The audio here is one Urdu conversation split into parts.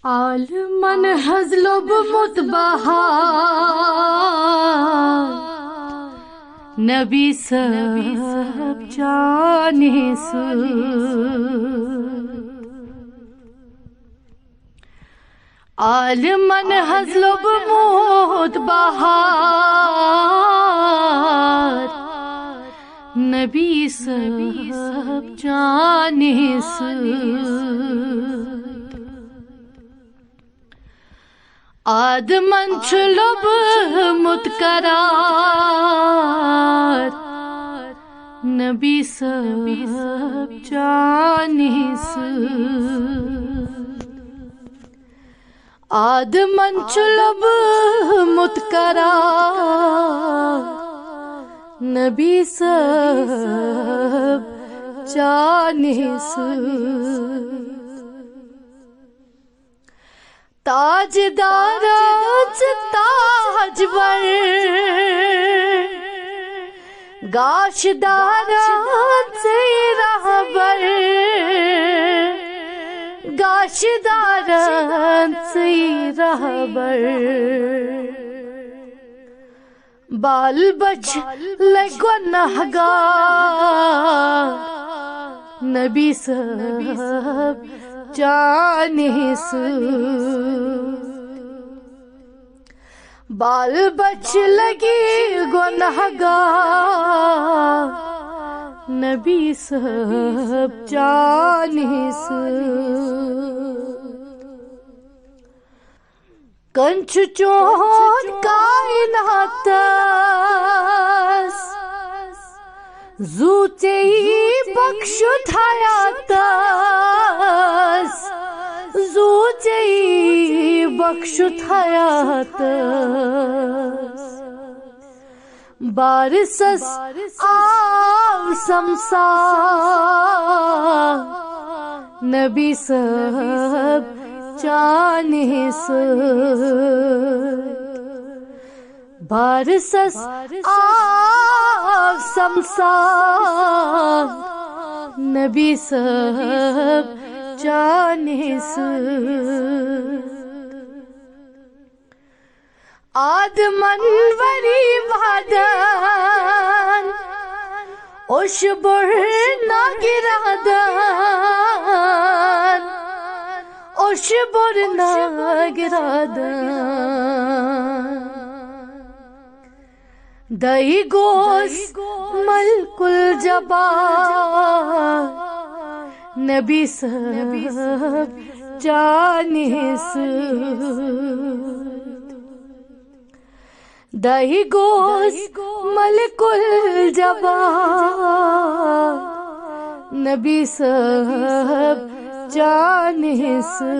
عالمن هزلب متبهار نبی سب جانے سے عالمن هزلب متبهار نبی سب جانے سے آدمن چلب متقرار نبی سب جانے سے آدمن چلب متقرار نبی سب جانے سے تاجدار تاجور گاشدار سے رہبر گاشدار سے رہبر بال بچ گنہگار نبی سب جانے سے بال بچ لگی گنہگار نبی سب جانے سے کنچ چون کائنات زوتے بخش حیات زوتے بخش حیات بارسس آو سمسار نبی سب جانے سے بارسس آو سمسار نبی سب جانے سے آدمن وری وادن اشبر ناگرادن اشبر ناگرادن دائی گوس ملک الجبار نبی سب جانے سے دائی گوس ملک الجبار نبی سب جانے سے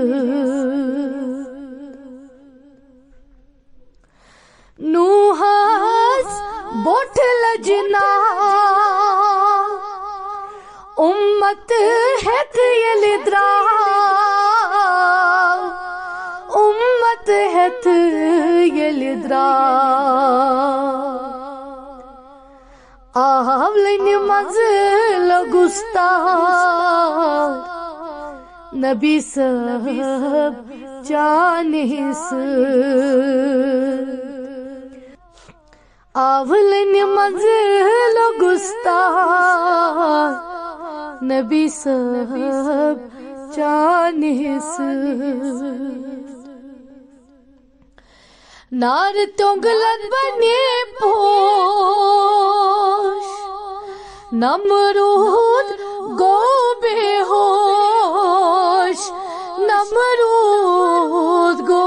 نوحس بوٹ لجنا امت ہت یلدرا امت ہت یلدرا آولن مزل گستار نبی سب جانے سے آولن مزل گستار نبی سب جانے سے نار تنگلت بنے پوش نمرود گو بے ہوش نمرود گو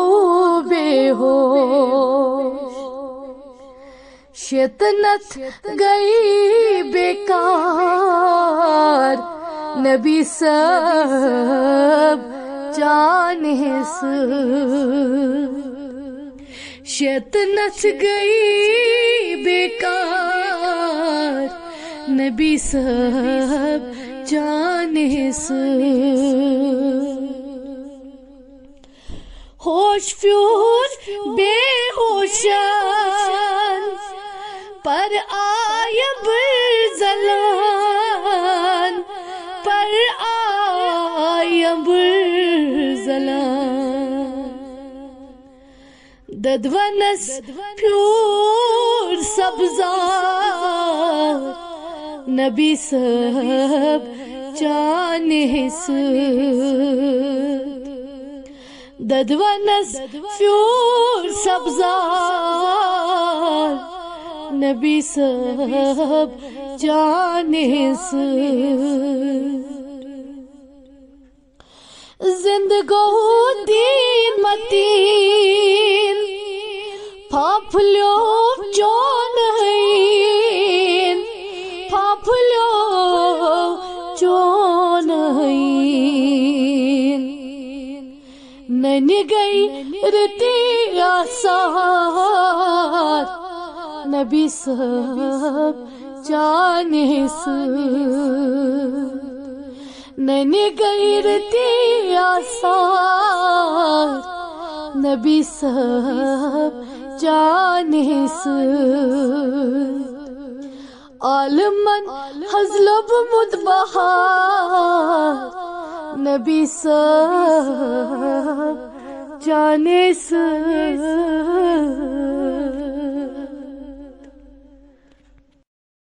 بے ہوش شیطنت گئی بیکار نبی سب جانے سے شیطنت گئی بیکار نبی سب جانے سے ہوش فیور بے ہوشن پر آیا برزلان پر آیا برزلان ددونس پھیور سبزار نبی صاحب جانے سۭتۍ ددونس پھیور سبزار نبی صاحب جانے سۭتۍ زندٕ گوٚو دیٖن متیٖن پھپھلیو چونہٕ پھپھلیو چونہٕ ننہِ گٔے رٕتی آثار نبی صاحب جانے سۭتۍ ننہِ گٔے رٕتی آثار نبی صاحب جانے سۭتۍ عالمن حظ لوٚبمُت بہار نبی صاحب جانے سۭتۍ